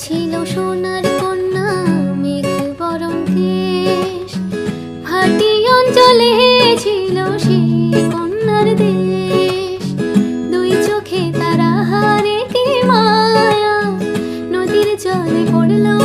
ছিল সোনার কন্যা মেঘ বরং কেশ, ভাটি অঞ্চলে ছিল সেই কন্যার দেশ। দুই চোখে তারা হারে কি মায়া, নদীর জলে পড়লো